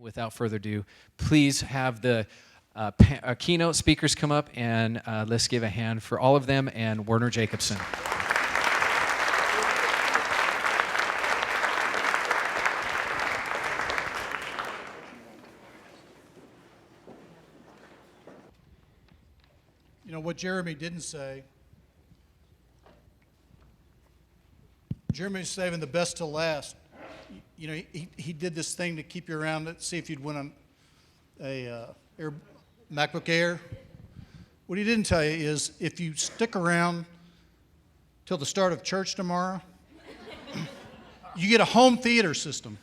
Without further ado, please have the keynote speakers come up, and let's give a hand for all of them and Werner Jacobsen. You know, what Jeremy didn't say, Jeremy's saving the best to last. You know, he did this thing to keep you around to see if you'd win a MacBook Air. What he didn't tell you is if you stick around till the start of church tomorrow, you get a home theater system.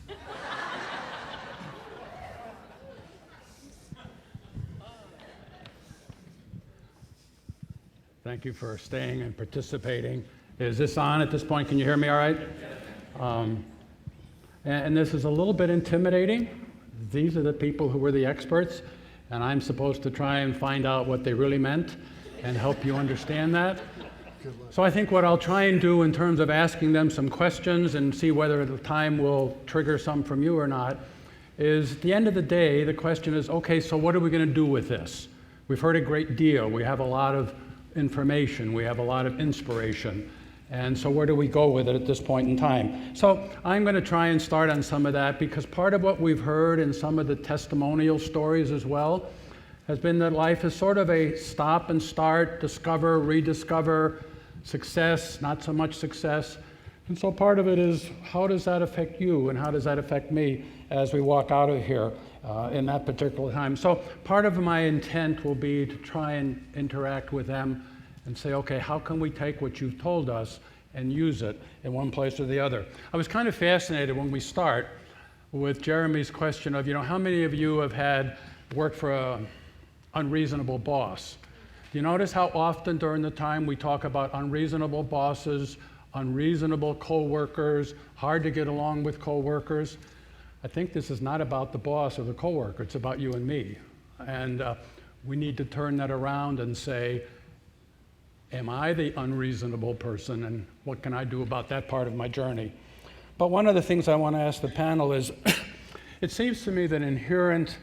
Thank you for staying and participating. Is this on at this point? Can you hear me all right? And this is a little bit intimidating. These are the people who were the experts, and I'm supposed to try and find out what they really meant and help you understand that. So I think what I'll try and do in terms of asking them some questions and see whether the time will trigger some from you or not is, at the end of the day, the question is, okay, so what are we going to do with this? We've heard a great deal. We have a lot of information. We have a lot of inspiration. And so where do we go with it at this point in time? So I'm going to try and start on some of that, because part of what we've heard in some of the testimonial stories as well has been that life is sort of a stop and start, discover, rediscover, success, not so much success. And so part of it is, how does that affect you and how does that affect me as we walk out of here in that particular time? So part of my intent will be to try and interact with them and say, okay, how can we take what you've told us and use it in one place or the other? I was kind of fascinated when we start with Jeremy's question of, how many of you have had worked for an unreasonable boss? Do you notice how often during the time we talk about unreasonable bosses, unreasonable co-workers, hard to get along with co-workers? I think this is not about the boss or the co-worker, it's about you and me. And we need to turn that around and say, am I the unreasonable person, and what can I do about that part of my journey? But one of the things I want to ask the panel is, it seems to me that inherent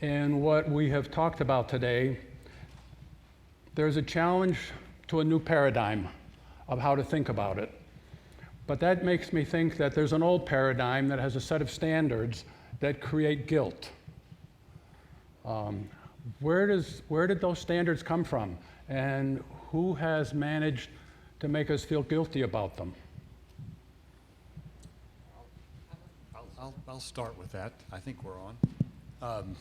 in what we have talked about today, there's a challenge to a new paradigm of how to think about it. But that makes me think that there's an old paradigm that has a set of standards that create guilt. Where did those standards come from? And who has managed to make us feel guilty about them? I'll start with that. I think we're on.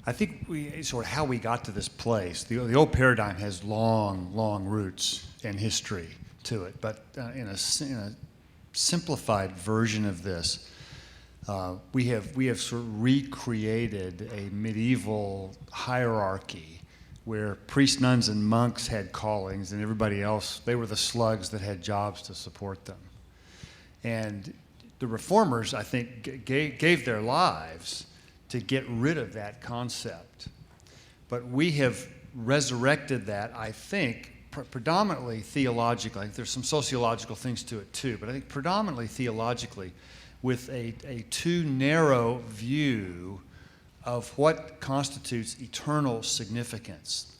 I think sort of how we got to this place. The old paradigm has long roots and history to it, but in a simplified version of this, we have sort of recreated a medieval hierarchy where priests, nuns, and monks had callings, and everybody else, they were the slugs that had jobs to support them. And the reformers, I think, gave their lives to get rid of that concept. But we have resurrected that, I think, predominantly theologically. There's some sociological things to it too, but I think predominantly theologically, with a too narrow view of what constitutes eternal significance.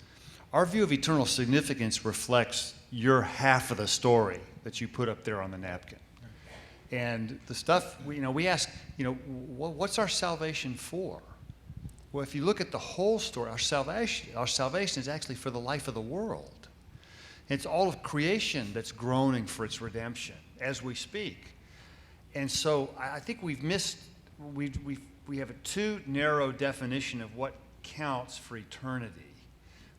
Our view of eternal significance reflects your half of the story that you put up there on the napkin. And the stuff, we ask, what's our salvation for? Well, if you look at the whole story, our salvation is actually for the life of the world. It's all of creation that's groaning for its redemption as we speak. And so I think we have a too narrow definition of what counts for eternity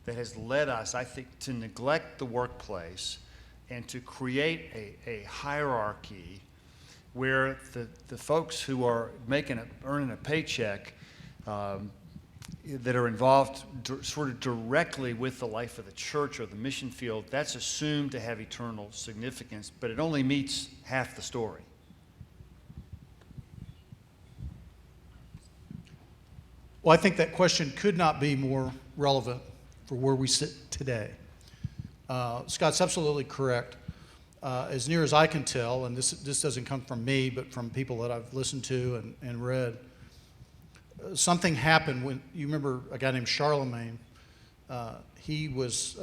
that has led us, I think, to neglect the workplace and to create a hierarchy where the folks who are earning a paycheck that are involved sort of directly with the life of the church or the mission field, that's assumed to have eternal significance, but it only meets half the story. Well, I think that question could not be more relevant for where we sit today. Scott's absolutely correct. As near as I can tell, and this doesn't come from me, but from people that I've listened to and read, something happened when, you remember a guy named Charlemagne. He was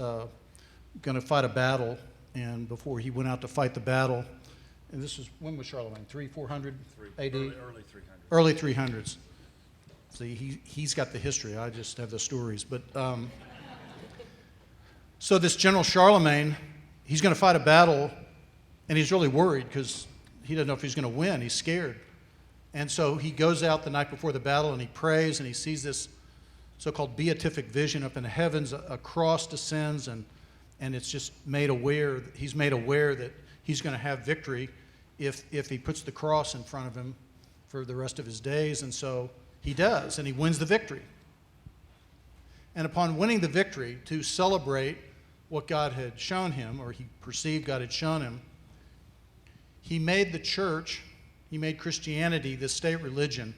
going to fight a battle, and before he went out to fight the battle, and this was, when was Charlemagne? 400 AD? Early 300s. Early 300s. See, he's got the history. I just have the stories. But so this General Charlemagne, he's going to fight a battle, and he's really worried because he doesn't know if he's going to win. He's scared. And so he goes out the night before the battle, and he prays, and he sees this so-called beatific vision up in the heavens. A cross descends, and it's just made aware. He's made aware that he's going to have victory if he puts the cross in front of him for the rest of his days. And so he does, and he wins the victory. And upon winning the victory, to celebrate what God had shown him, or he perceived God had shown him, he made the church, he made Christianity the state religion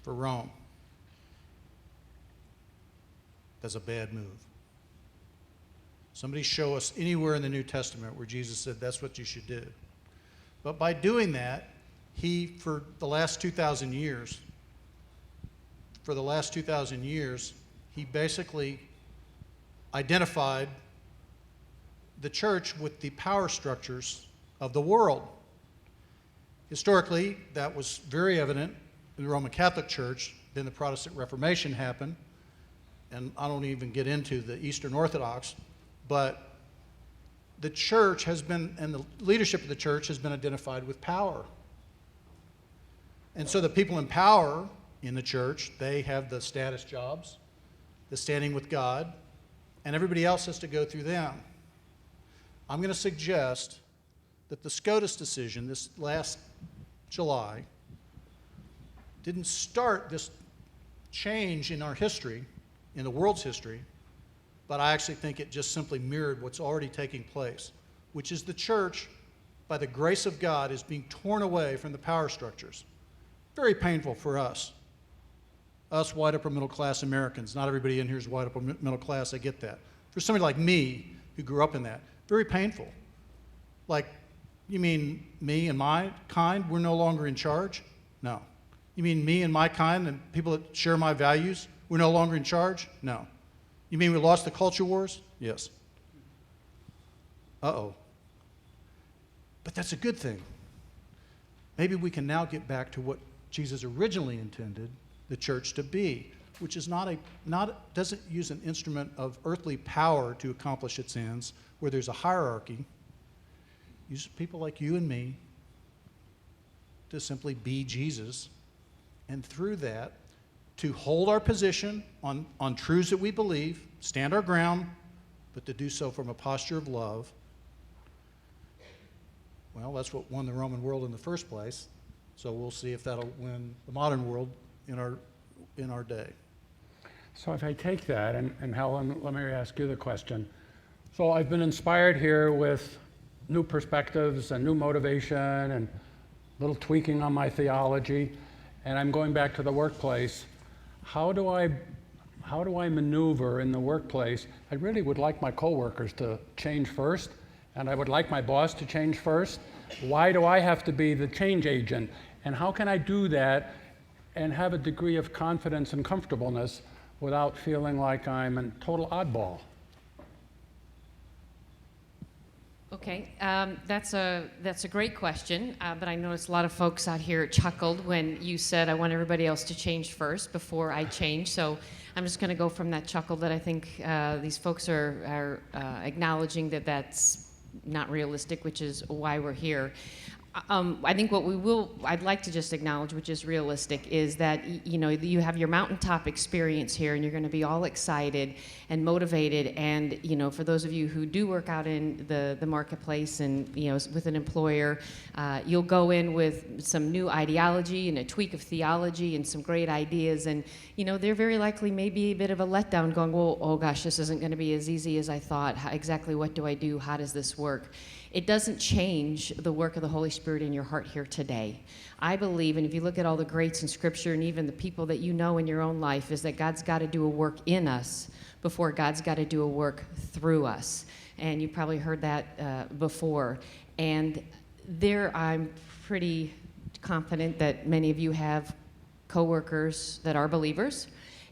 for Rome. That's a bad move. Somebody show us anywhere in the New Testament where Jesus said that's what you should do. But by doing that, he, for the last 2,000 years, he basically identified the church with the power structures of the world. Historically, that was very evident in the Roman Catholic Church. Then the Protestant Reformation happened, and I don't even get into the Eastern Orthodox, but the church has been, and the leadership of the church has been identified with power. And so the people in power in the church, they have the status jobs, the standing with God, and everybody else has to go through them. I'm going to suggest that the SCOTUS decision this last July didn't start this change in our history, in the world's history, but I actually think it just simply mirrored what's already taking place, which is the church, by the grace of God, is being torn away from the power structures. Very painful for us white upper middle class Americans. Not everybody in here is white upper middle class, I get that. For somebody like me, who grew up in that, very painful. Like, you mean me and my kind, we're no longer in charge? No. You mean me and my kind and people that share my values, we're no longer in charge? No. You mean we lost the culture wars? Yes. Uh-oh. But that's a good thing. Maybe we can now get back to what Jesus originally intended the church to be, which is doesn't use an instrument of earthly power to accomplish its ends, where there's a hierarchy. Use people like you and me to simply be Jesus, and through that, to hold our position on truths that we believe, stand our ground, but to do so from a posture of love. Well, that's what won the Roman world in the first place, so we'll see if that'll win the modern world in our day. So if I take that, and Helen, let me ask you the question. So I've been inspired here with new perspectives and new motivation and a little tweaking on my theology, and I'm going back to the workplace. How do I maneuver in the workplace? I really would like my coworkers to change first, and I would like my boss to change first. Why do I have to be the change agent? And how can I do that and have a degree of confidence and comfortableness without feeling like I'm a total oddball? Okay, that's a great question, but I noticed a lot of folks out here chuckled when you said, I want everybody else to change first before I change. So I'm just going to go from that chuckle that I think these folks are acknowledging that that's not realistic, which is why we're here. I think I'd like to just acknowledge, which is realistic, is that you have your mountaintop experience here, and you're going to be all excited and motivated. And for those of you who do work out in the marketplace and with an employer, you'll go in with some new ideology and a tweak of theology and some great ideas. And they're very likely maybe a bit of a letdown, going, well, oh gosh, this isn't going to be as easy as I thought. Exactly what do I do? How does this work? It doesn't change the work of the Holy Spirit in your heart here today. I believe, and if you look at all the greats in Scripture and even the people that you know in your own life, is that God's got to do a work in us before God's got to do a work through us. And you probably heard that before. And I'm pretty confident that many of you have coworkers that are believers,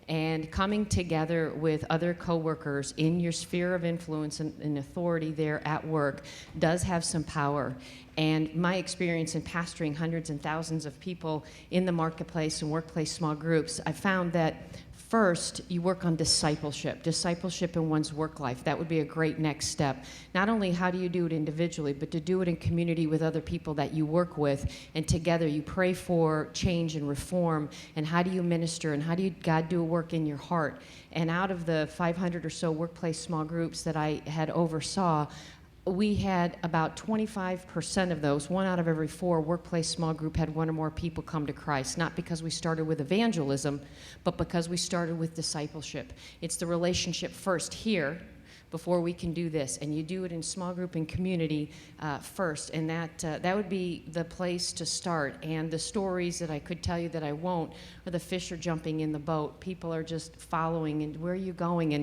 and coming together with other coworkers in your sphere of influence and authority there at work does have some power. And my experience in pastoring hundreds and thousands of people in the marketplace and workplace small groups, I found that first, you work on discipleship in one's work life. That would be a great next step. Not only how do you do it individually, but to do it in community with other people that you work with, and together you pray for change and reform, and how do you minister, and how do you, God do a work in your heart. And out of the 500 or so workplace small groups that I had oversaw, we had about 25% of those, 1 out of every 4 workplace small group had 1 or more people come to Christ, not because we started with evangelism, but because we started with discipleship. It's the relationship first here before we can do this, and you do it in small group and community first, and that would be the place to start. And the stories that I could tell you that I won't are the fish are jumping in the boat. People are just following, and where are you going?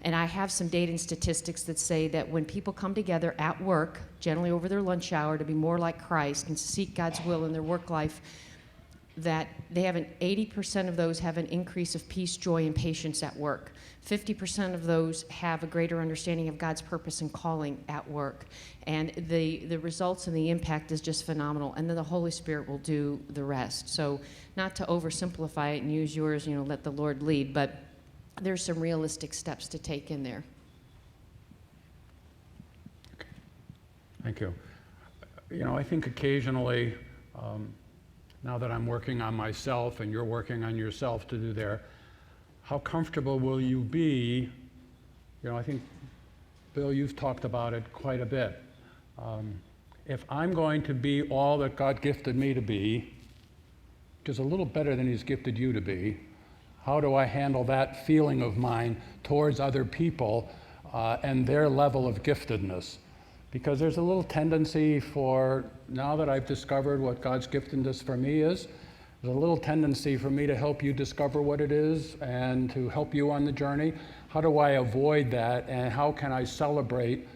And I have some data and statistics that say that when people come together at work, generally over their lunch hour, to be more like Christ and seek God's will in their work life, that they have 80% of those have an increase of peace, joy, and patience at work. 50% of those have a greater understanding of God's purpose and calling at work. And the results and the impact is just phenomenal. And then the Holy Spirit will do the rest. So not to oversimplify it and use yours, let the Lord lead, but there's some realistic steps to take in there. Thank you. I think occasionally, now that I'm working on myself and you're working on yourself to do there, how comfortable will you be? I think, Bill, you've talked about it quite a bit. If I'm going to be all that God gifted me to be, which is a little better than He's gifted you to be, how do I handle that feeling of mine towards other people and their level of giftedness? Because there's a little tendency for, now that I've discovered what God's giftedness for me is, there's a little tendency for me to help you discover what it is and to help you on the journey. How do I avoid that, and how can I celebrate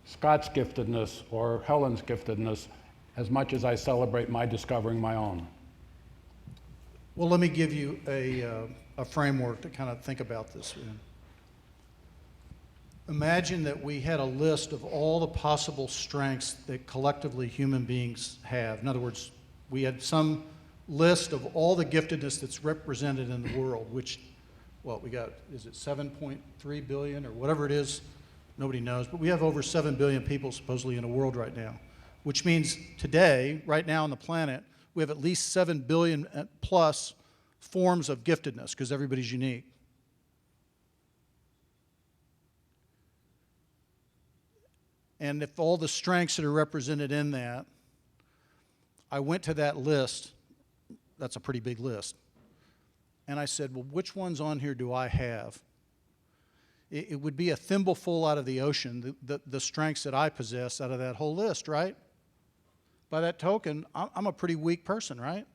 Scott's giftedness or Helen's giftedness as much as I celebrate my discovering my own? Well, let me give you a framework to kind of think about this in. Imagine that we had a list of all the possible strengths that collectively human beings have. In other words, we had some list of all the giftedness that's represented in the world, which, we got, is it 7.3 billion or whatever it is? Nobody knows, but we have over 7 billion people supposedly in the world right now, which means today, right now on the planet, we have at least 7 billion plus forms of giftedness because everybody's unique. And if all the strengths that are represented in that, I went to that list. That's a pretty big list. And I said, well, which ones on here do I have? It would be a thimbleful out of the ocean, the strengths that I possess out of that whole list, right? By that token, I'm a pretty weak person, right?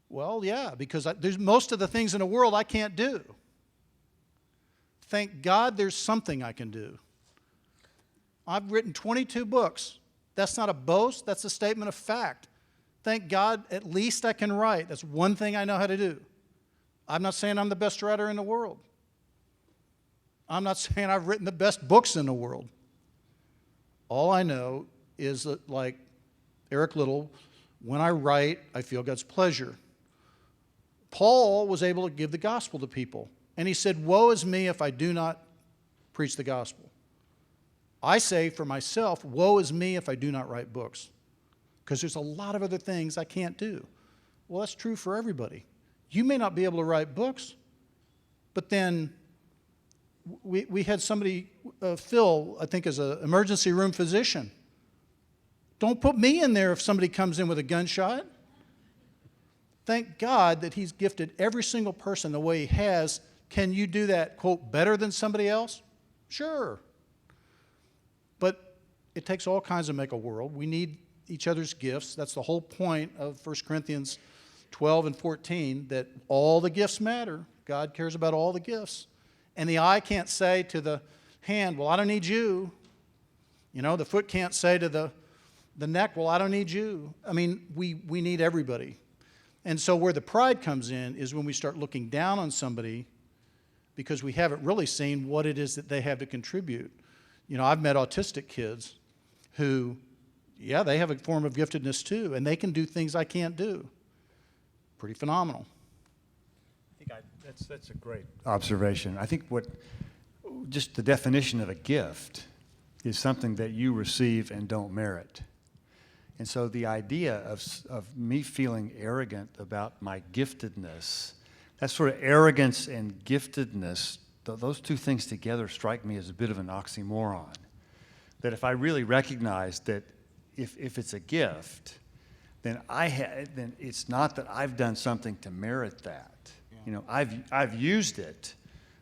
Well, yeah, because there's most of the things in the world I can't do. Thank God there's something I can do. I've written 22 books. That's not a boast, that's a statement of fact. Thank God at least I can write. That's one thing I know how to do. I'm not saying I'm the best writer in the world. I'm not saying I've written the best books in the world. All I know is that, like Eric Little, when I write, I feel God's pleasure. Paul was able to give the gospel to people. And he said, woe is me if I do not preach the gospel. I say for myself, woe is me if I do not write books, because there's a lot of other things I can't do. Well, that's true for everybody. You may not be able to write books, but then we had somebody, Phil, I think, as an emergency room physician. Don't put me in there if somebody comes in with a gunshot. Thank God that He's gifted every single person the way He has. Can you do that, quote, better than somebody else? Sure. But it takes all kinds to make a world. We need each other's gifts. That's the whole point of 1 Corinthians 12 and 14, that all the gifts matter. God cares about all the gifts. And the eye can't say to the hand, well, I don't need you. The foot can't say to the The neck, well, I don't need you. I mean, we need everybody. And so where the pride comes in is when we start looking down on somebody because we haven't really seen what it is that they have to contribute. You know, I've met autistic kids who, yeah, they have a form of giftedness too, and they can do things I can't do. Pretty phenomenal. That's a great observation. I think just the definition of a gift is something that you receive and don't merit. And so the idea of me feeling arrogant about my giftedness, that sort of arrogance and giftedness, those two things together strike me as a bit of an oxymoron. That if I really recognize that if it's a gift, then then it's not that I've done something to merit that. Yeah. You know, I've used it,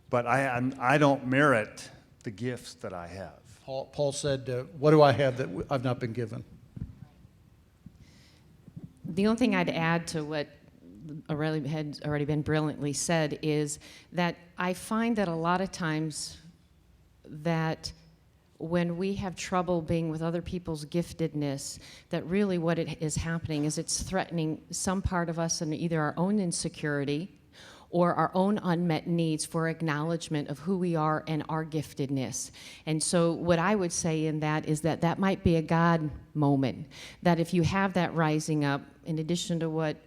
but I don't merit the gifts that I have. Paul said, what do I have that I've not been given? The only thing I'd add to what had already been brilliantly said is that I find that a lot of times that when we have trouble being with other people's giftedness, that really what it is happening is it's threatening some part of us and either our own insecurity or our own unmet needs for acknowledgement of who we are and our giftedness. And so what I would say in that is that that might be a God moment, that if you have that rising up, in addition to what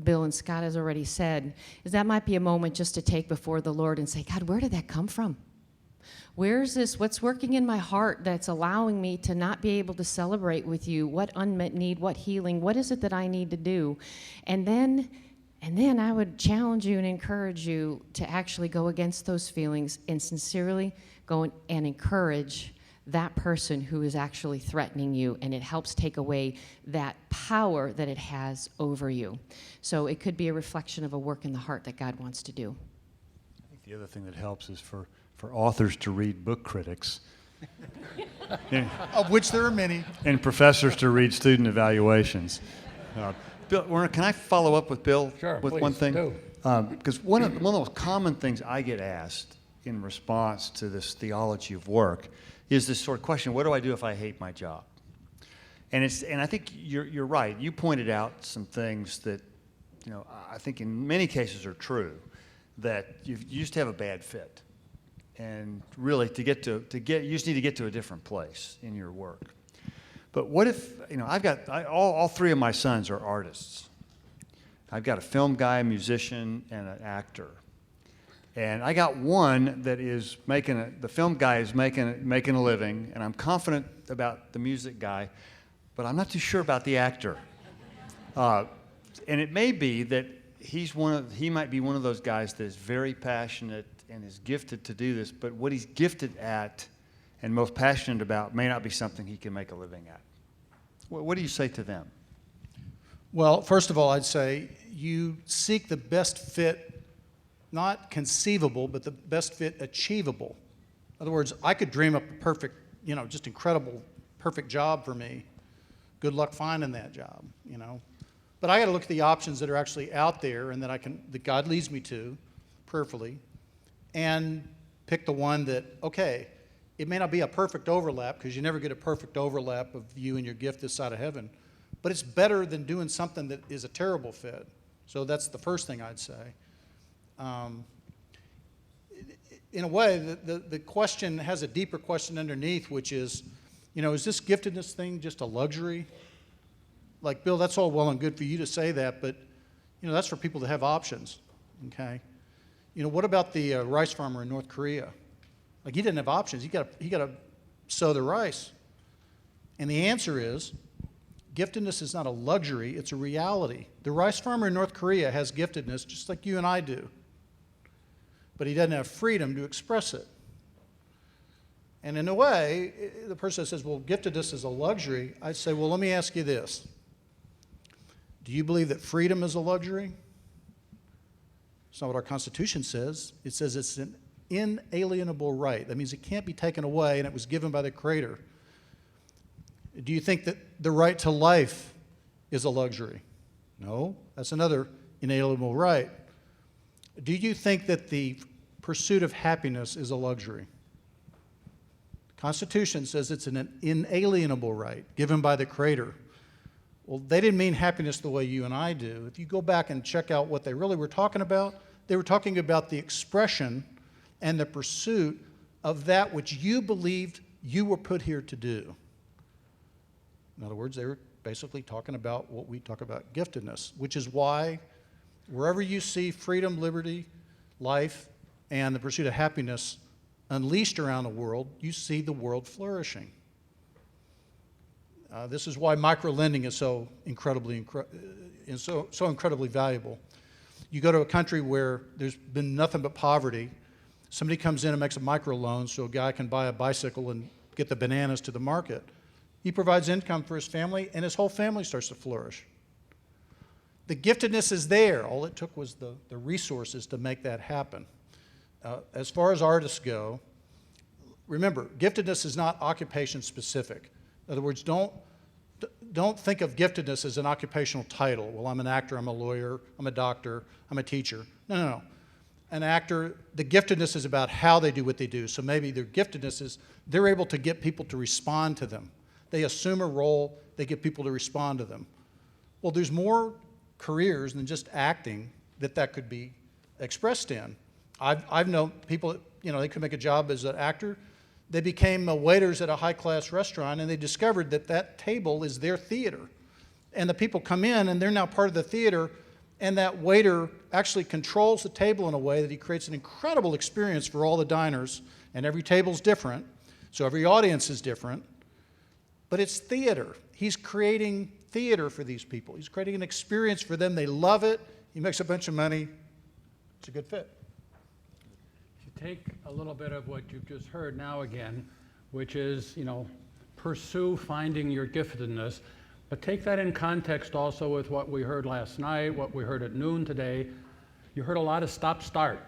Bill and Scott has already said, is that might be a moment just to take before the Lord and say, God, where did that come from? Where's this? What's working in my heart that's allowing me to not be able to celebrate with you? What unmet need, what healing, what is it that I need to do? And then I would challenge you and encourage you to actually go against those feelings and sincerely go and encourage that person who is actually threatening you, and it helps take away that power that it has over you. So it could be a reflection of a work in the heart that God wants to do. I think the other thing that helps is for authors to read book critics. Of which there are many. And professors to read student evaluations. Bill, Werner, can I follow up with Bill Sure, with please, one thing? do. Because one of the most common things I get asked in response to this theology of work is this sort of question: what do I do if I hate my job? And I think you're right. You pointed out some things that, you know, I think in many cases are true, that you just have a bad fit. And really, you just need to get to a different place in your work. But what if, you know, all three of my sons are artists. I've got a film guy, a musician, and an actor. And I got one that is the film guy is making a living, and I'm confident about the music guy, but I'm not too sure about the actor. And it may be that he might be one of those guys that is very passionate and is gifted to do this, but what he's gifted at and most passionate about may not be something he can make a living at. What do you say to them? Well, first of all, I'd say you seek the best fit, not conceivable, but the best fit achievable. In other words, I could dream up a perfect, you know, just incredible, perfect job for me. Good luck finding that job, you know. But I got to look at the options that are actually out there and that God leads me to prayerfully, and pick the one that, okay, it may not be a perfect overlap, because you never get a perfect overlap of you and your gift this side of heaven, but it's better than doing something that is a terrible fit. So that's the first thing I'd say. In a way, the question has a deeper question underneath, which is, you know, is this giftedness thing just a luxury? Like, Bill, that's all well and good for you to say that, but, you know, that's for people to have options, okay? You know, what about the rice farmer in North Korea? Like, he didn't have options. He got to sow the rice. And the answer is, giftedness is not a luxury, it's a reality. The rice farmer in North Korea has giftedness just like you and I do. But he doesn't have freedom to express it. And in a way, the person that says, well, giftedness is a luxury, I say, well, let me ask you this. Do you believe that freedom is a luxury? It's not what our Constitution says. It says it's an inalienable right. That means it can't be taken away, and it was given by the Creator. Do you think that the right to life is a luxury? No, that's another inalienable right. Do you think that the pursuit of happiness is a luxury? Constitution says it's an inalienable right given by the Creator. Well, they didn't mean happiness the way you and I do. If you go back and check out what they really were talking about, they were talking about the expression and the pursuit of that which you believed you were put here to do. In other words, they were basically talking about what we talk about, giftedness, which is why wherever you see freedom, liberty, life, and the pursuit of happiness unleashed around the world, you see the world flourishing. This is why microlending is so incredibly valuable. You go to a country where there's been nothing but poverty, somebody comes in and makes a microloan so a guy can buy a bicycle and get the bananas to the market. He provides income for his family, and his whole family starts to flourish. The giftedness is there. All it took was the resources to make that happen. As far as artists go, remember, giftedness is not occupation specific. In other words, don't think of giftedness as an occupational title. Well, I'm an actor, I'm a lawyer, I'm a doctor, I'm a teacher. No. An actor, the giftedness is about how they do what they do. So maybe their giftedness is they're able to get people to respond to them. They assume a role, they get people to respond to them. Well, there's more careers than just acting that could be expressed in. I've known people, they could make a job as an actor. They became waiters at a high-class restaurant, and they discovered that table is their theater. And the people come in, and they're now part of the theater, and that waiter actually controls the table in a way that he creates an incredible experience for all the diners, and every table's different, so every audience is different. But it's theater. He's creating theater for these people. He's creating an experience for them. They love it. He makes a bunch of money. It's a good fit. Take a little bit of what you've just heard now again, which is, pursue finding your giftedness, but take that in context also with what we heard last night, what we heard at noon today. You heard a lot of stop-start,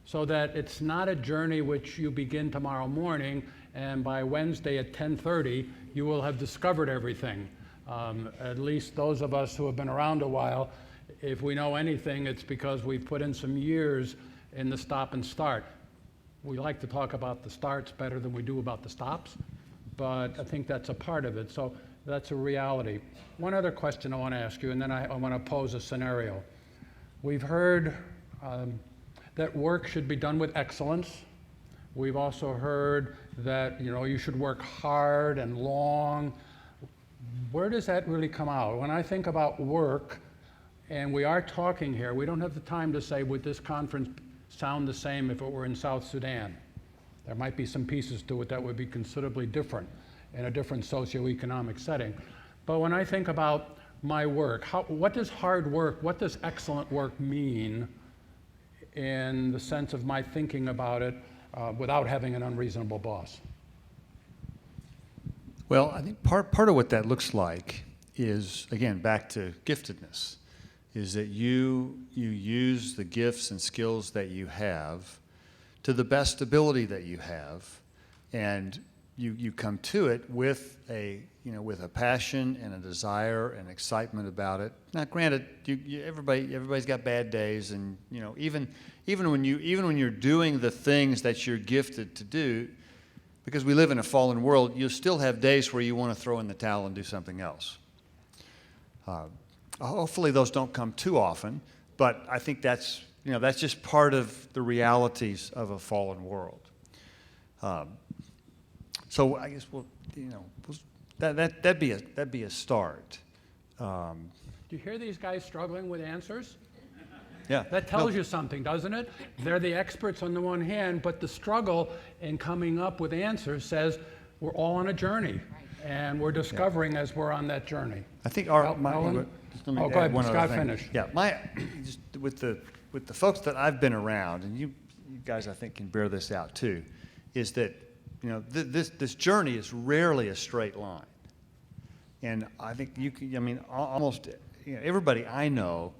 so that it's not a journey which you begin tomorrow morning, and by Wednesday at 10:30, you will have discovered everything. At least those of us who have been around a while, if we know anything, it's because we've put in some years in the stop and start. We like to talk about the starts better than we do about the stops, but I think that's a part of it. So that's a reality. One other question I want to ask you, and then I want to pose a scenario. We've heard that work should be done with excellence. We've also heard that you should work hard and long. Where does that really come out? When I think about work, and we are talking here, we don't have the time to say, would this conference sound the same if it were in South Sudan? There might be some pieces to it that would be considerably different in a different socioeconomic setting. But when I think about my work, what does hard work, what does excellent work mean in the sense of my thinking about it without having an unreasonable boss? Well, I think part of what that looks like is, again, back to giftedness, is that you use the gifts and skills that you have to the best ability that you have, and you come to it with a passion and a desire and excitement about it. Now, granted, everybody's got bad days, and even when you're doing the things that you're gifted to do, because we live in a fallen world, you'll still have days where you want to throw in the towel and do something else. Hopefully those don't come too often, but I think that's just part of the realities of a fallen world. So I guess that'd be a start. Do you hear these guys struggling with answers? Yeah. That tells you something, doesn't it? They're the experts on the one hand, but the struggle in coming up with answers says we're all on a journey, and we're discovering as we're on that journey. I think go ahead, Scott, finish. Yeah, just with the folks that I've been around, and you guys I think can bear this out too, is that this journey is rarely a straight line, and I think almost everybody I know.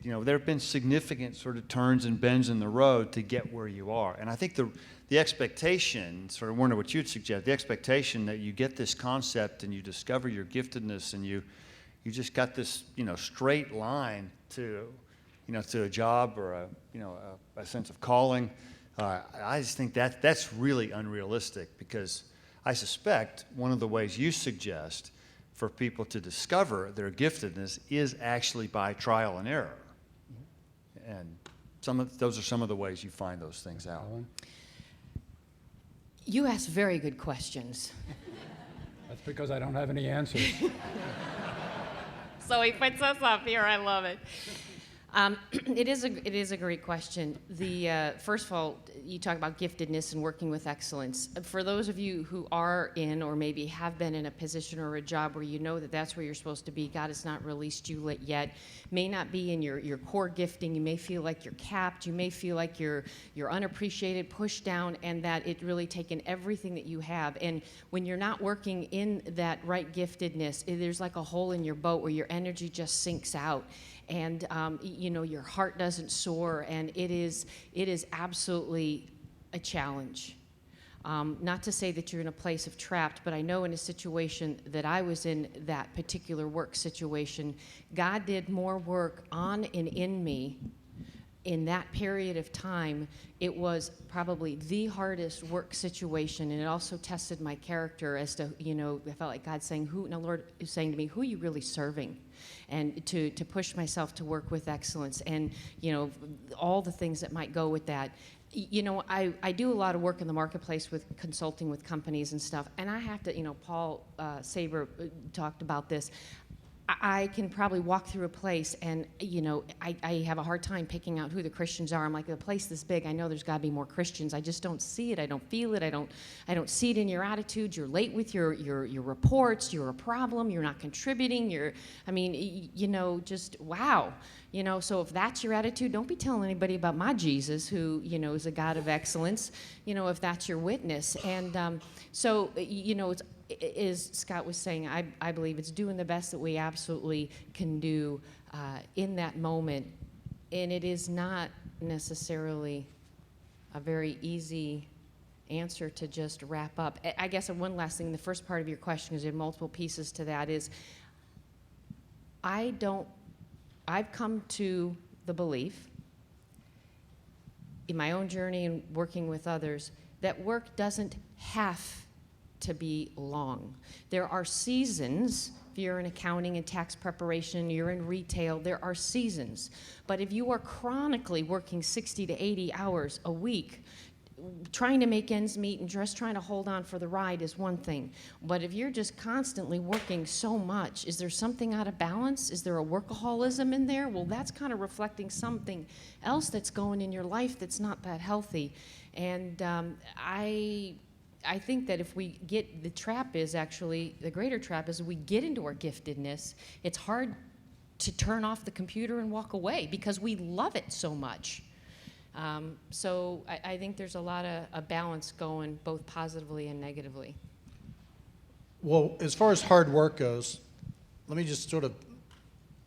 There have been significant sort of turns and bends in the road to get where you are. And I think the expectation, sort of Werner, what you'd suggest, the expectation that you get this concept and you discover your giftedness and you just got this, straight line to a job or a sense of calling. I just think that's really unrealistic, because I suspect one of the ways you suggest for people to discover their giftedness is actually by trial and error. And those are some of the ways you find those things out. You ask very good questions. That's because I don't have any answers. So he puts us up here. I love it. It is a great question. First of all, you talk about giftedness and working with excellence. For those of you who are in or maybe have been in a position or a job where you know that that's where you're supposed to be, God has not released you yet, may not be in your core gifting. You may feel like you're capped. You may feel like you're unappreciated, pushed down, and that it really taken everything that you have. And when you're not working in that right giftedness, there's like a hole in your boat where your energy just sinks out. And your heart doesn't soar, and it is absolutely a challenge. Not to say that you're in a place of trapped, but I know in a situation that I was in, that particular work situation, God did more work on and in me in that period of time. It was probably the hardest work situation, and it also tested my character as to, I felt like God saying, Lord is saying to me, who are you really serving? And to push myself to work with excellence, and all the things that might go with that. I do a lot of work in the marketplace with consulting with companies and stuff, and I have to, Paul Saber talked about this. I can probably walk through a place and, I have a hard time picking out who the Christians are. I'm like, a place this big, I know there's got to be more Christians. I just don't see it. I don't feel it. I don't see it in your attitude. You're late with your reports. You're a problem. You're not contributing. Just wow. So if that's your attitude, don't be telling anybody about my Jesus, who, is a God of excellence, if that's your witness. And it's, as Scott was saying, I believe it's doing the best that we absolutely can do in that moment. And it is not necessarily a very easy answer to just wrap up. I guess one last thing, the first part of your question, because there are multiple pieces to that, is I've come to the belief in my own journey and working with others that work doesn't have to be long. There are seasons. If you're in accounting and tax preparation, you're in retail, there are seasons. But if you are chronically working 60 to 80 hours a week, trying to make ends meet and just trying to hold on for the ride is one thing. But if you're just constantly working so much, is there something out of balance? Is there a workaholism in there? Well, that's kind of reflecting something else that's going in your life that's not that healthy. And I think that if we get, the greater trap is we get into our giftedness, it's hard to turn off the computer and walk away because we love it so much. So I think there's a lot of a balance going both positively and negatively. Well, as far as hard work goes, let me just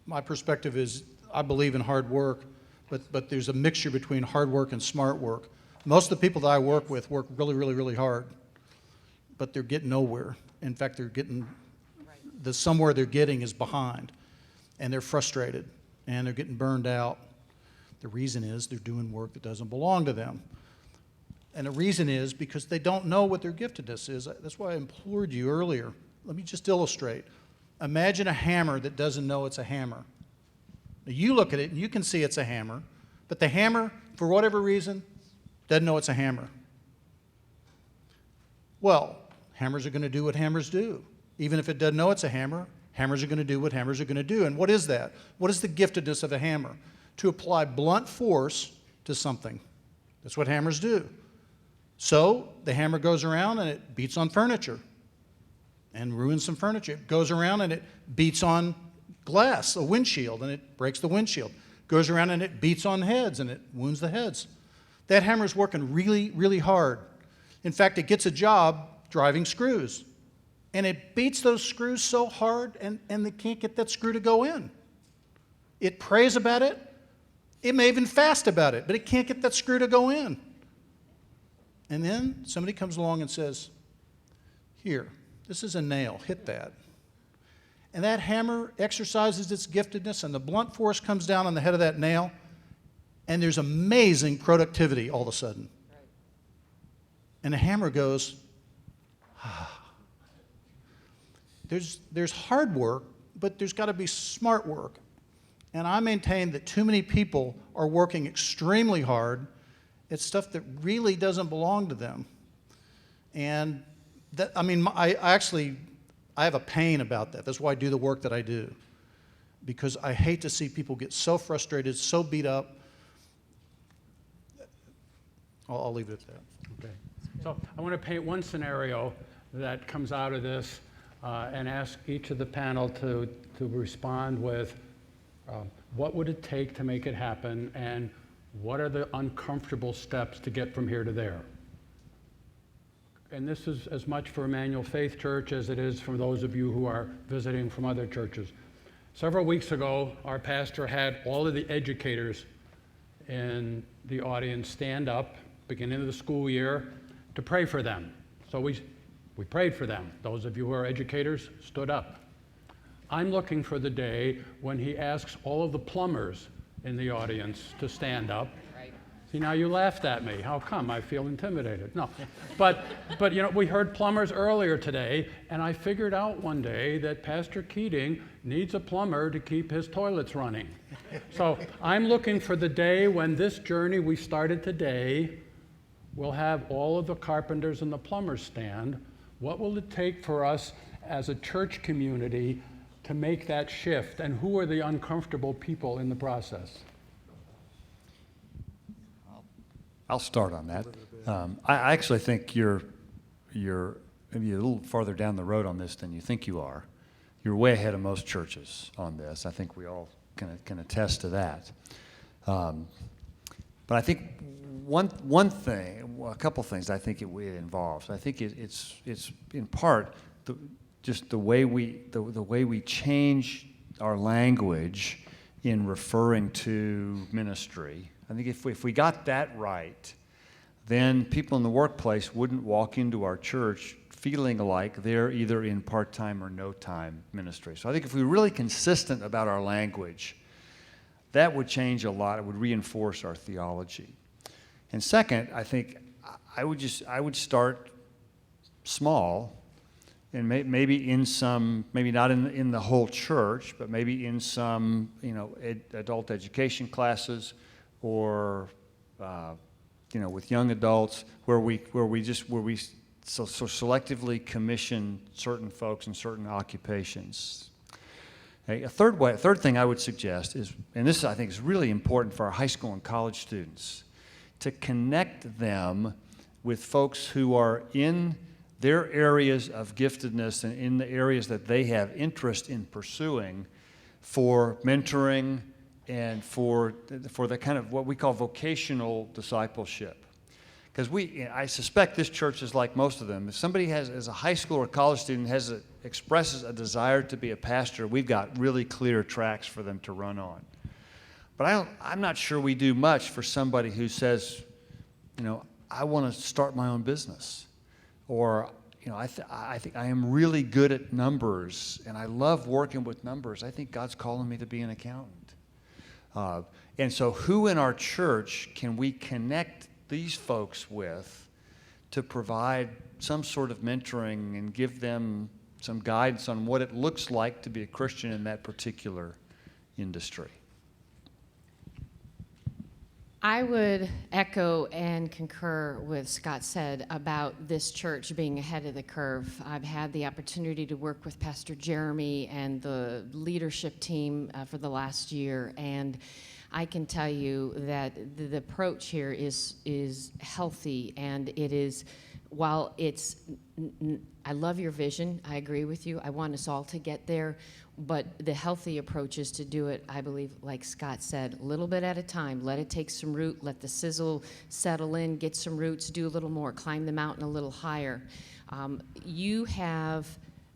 my perspective is I believe in hard work, but there's a mixture between hard work and smart work. Most of the people that I work with work really, really, really hard, but they're getting nowhere. In fact, somewhere they're getting is behind, and they're frustrated, and they're getting burned out. The reason is they're doing work that doesn't belong to them. And the reason is because they don't know what their giftedness is. That's why I implored you earlier. Let me just illustrate. Imagine a hammer that doesn't know it's a hammer. Now, you look at it and you can see it's a hammer, but the hammer, for whatever reason, doesn't know it's a hammer. Well, hammers are going to do what hammers do. Even if it doesn't know it's a hammer, hammers are going to do what hammers are going to do. And what is that? What is the giftedness of a hammer? To apply blunt force to something. That's what hammers do. So the hammer goes around and it beats on furniture and ruins some furniture. It goes around and it beats on glass, a windshield, and it breaks the windshield. Goes around and it beats on heads and it wounds the heads. That hammer's working really, really hard. In fact, it gets a job driving screws. And it beats those screws so hard and they can't get that screw to go in. It prays about it. It may even fast about it, but it can't get that screw to go in. And then somebody comes along and says, here, this is a nail, hit that. And that hammer exercises its giftedness, and the blunt force comes down on the head of that nail, and there's amazing productivity all of a sudden. And the hammer goes, There's hard work, but there's got to be smart work. And I maintain that too many people are working extremely hard at stuff that really doesn't belong to them. And that, I mean, I have a pain about that. That's why I do the work that I do. Because I hate to see people get so frustrated, so beat up. I'll leave it at that. Okay. So I want to paint one scenario that comes out of this and ask each of the panel to respond with what would it take to make it happen, and what are the uncomfortable steps to get from here to there? And this is as much for Emmanuel Faith Church as it is for those of you who are visiting from other churches. Several weeks ago, our pastor had all of the educators in the audience stand up, beginning of the school year, to pray for them. So we prayed for them. Those of you who are educators stood up. I'm looking for the day when he asks all of the plumbers in the audience to stand up. Right. See, now you laughed at me. How come? I feel intimidated. No, but you know, we heard plumbers earlier today, and I figured out one day that Pastor Keating needs a plumber to keep his toilets running. So I'm looking for the day when this journey we started today will have all of the carpenters and the plumbers stand. What will it take for us as a church community to make that shift, and who are the uncomfortable people in the process? I'll start on that. I actually think you're maybe a little farther down the road on this than you think you are. You're way ahead of most churches on this. I think we all can attest to that. But I think one thing, a couple things I think it involves. I think it's in part just the way we change our language in referring to ministry. I think if we got that right, then people in the workplace wouldn't walk into our church feeling like they're either in part-time or no-time ministry. So I think if we're really consistent about our language, that would change a lot. It would reinforce our theology. And second, I think I would start small, and maybe in some, maybe not in the whole church, but maybe in some, adult education classes, or with young adults, where we selectively commission certain folks in certain occupations. A third thing I would suggest is, and this I think is really important for our high school and college students, to connect them with folks who are in their areas of giftedness and in the areas that they have interest in pursuing, for mentoring and for the kind of what we call vocational discipleship. Because I suspect this church is like most of them. If somebody as a high school or college student expresses a desire to be a pastor, we've got really clear tracks for them to run on. But I'm not sure we do much for somebody who says, I want to start my own business. Or, I think I am really good at numbers, and I love working with numbers. I think God's calling me to be an accountant. And so who in our church can we connect these folks with to provide some sort of mentoring and give them some guidance on what it looks like to be a Christian in that particular industry? I would echo and concur with Scott said about this church being ahead of the curve. I've had the opportunity to work with Pastor Jeremy and the leadership team for the last year, and I can tell you that the approach here is healthy, and it is, while it's, I love your vision, I agree with you, I want us all to get there, but the healthy approach is to do it, I believe, like Scott said, a little bit at a time. Let it take some root, let the sizzle settle in, get some roots, do a little more, climb the mountain a little higher. You have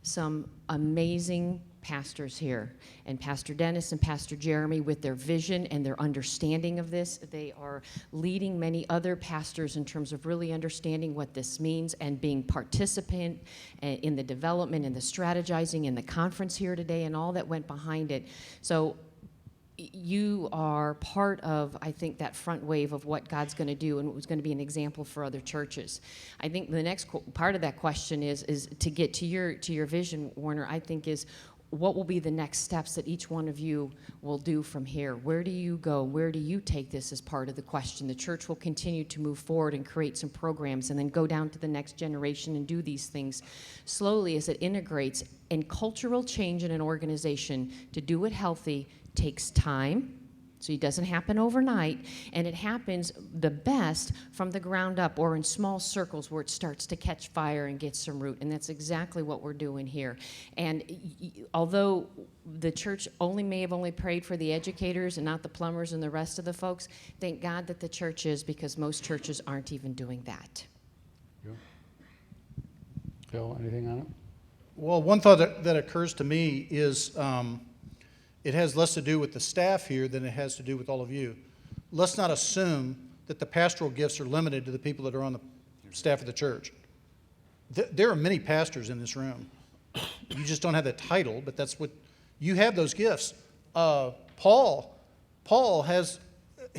some amazing pastors here, and Pastor Dennis and Pastor Jeremy, with their vision and their understanding of this, they are leading many other pastors in terms of really understanding what this means and being participant in the development and the strategizing in the conference here today and all that went behind it. So you are part of, I think, that front wave of what God's going to do and what's going to be an example for other churches. I think the next part of that question is to get to your vision, Werner, I think is what will be the next steps that each one of you will do from here? Where do you go? Where do you take this as part of the question? The church will continue to move forward and create some programs and then go down to the next generation and do these things slowly as it integrates. And cultural change in an organization, to do it healthy, takes time. So it doesn't happen overnight, and it happens the best from the ground up or in small circles where it starts to catch fire and get some root, and that's exactly what we're doing here. And although the church may have only prayed for the educators and not the plumbers and the rest of the folks, thank God that the church is, because most churches aren't even doing that. Bill, anything on it? Well, one thought that occurs to me is it has less to do with the staff here than it has to do with all of you. Let's not assume that the pastoral gifts are limited to the people that are on the staff of the church. There are many pastors in this room. You just don't have that title, but that's what you have, those gifts. Paul has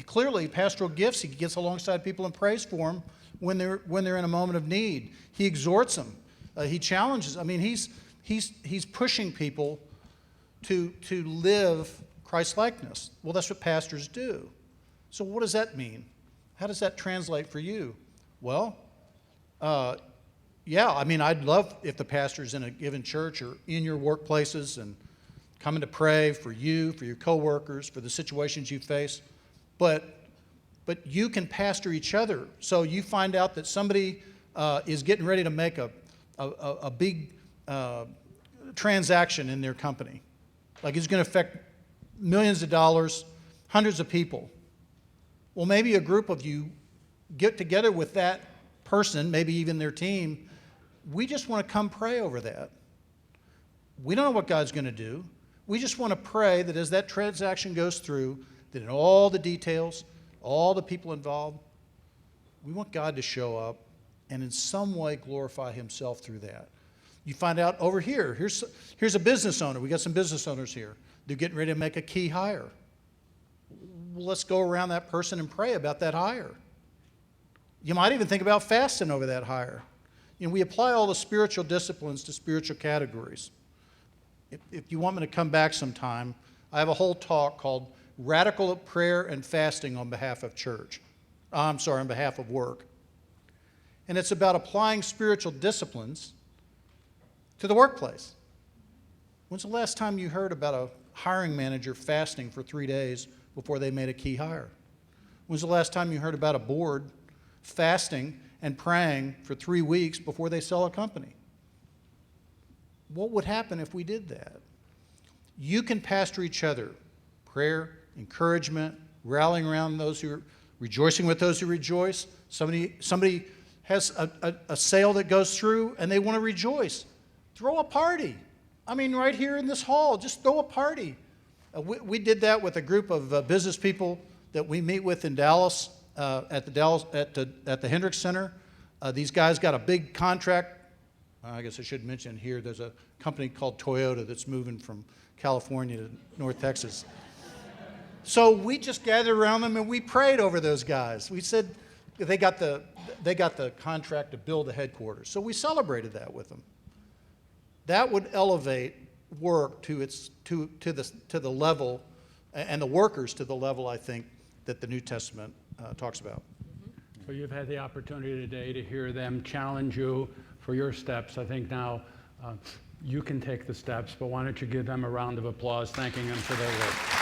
clearly pastoral gifts. He gets alongside people and prays for them when they're in a moment of need. He exhorts them. He challenges. I mean, he's pushing people to live Christ-likeness. Well, that's what pastors do. So what does that mean? How does that translate for you? Well, yeah, I mean, I'd love if the pastors in a given church are in your workplaces and coming to pray for you, for your coworkers, for the situations you face. But you can pastor each other. So you find out that somebody is getting ready to make a big transaction in their company. Like it's going to affect millions of dollars, hundreds of people. Well, maybe a group of you get together with that person, maybe even their team. We just want to come pray over that. We don't know what God's going to do. We just want to pray that as that transaction goes through, that in all the details, all the people involved, we want God to show up and in some way glorify himself through that. You find out over here, here's a business owner. We got some business owners here. They're getting ready to make a key hire. Well, let's go around that person and pray about that hire. You might even think about fasting over that hire. You know, we apply all the spiritual disciplines to spiritual categories. If you want me to come back sometime, I have a whole talk called Radical Prayer and Fasting on behalf of church. On behalf of work. And it's about applying spiritual disciplines to the workplace. When's the last time you heard about a hiring manager fasting for 3 days before they made a key hire? When's the last time you heard about a board fasting and praying for 3 weeks before they sell a company? What would happen if we did that? You can pastor each other. Prayer, encouragement, rallying around those who are rejoicing with those who rejoice. Somebody has a sale that goes through and they want to rejoice. Throw a party. I mean, right here in this hall, just throw a party. We did that with a group of business people that we meet with in Dallas, at the Hendricks Center. These guys got a big contract. I guess I should mention here, there's a company called Toyota that's moving from California to North Texas. So we just gathered around them and we prayed over those guys. We said they got the contract to build the headquarters. So we celebrated that with them. That would elevate work to the level, and the workers to the level, I think, that the New Testament talks about. So you've had the opportunity today to hear them challenge you for your steps. I think now you can take the steps, but why don't you give them a round of applause thanking them for their work.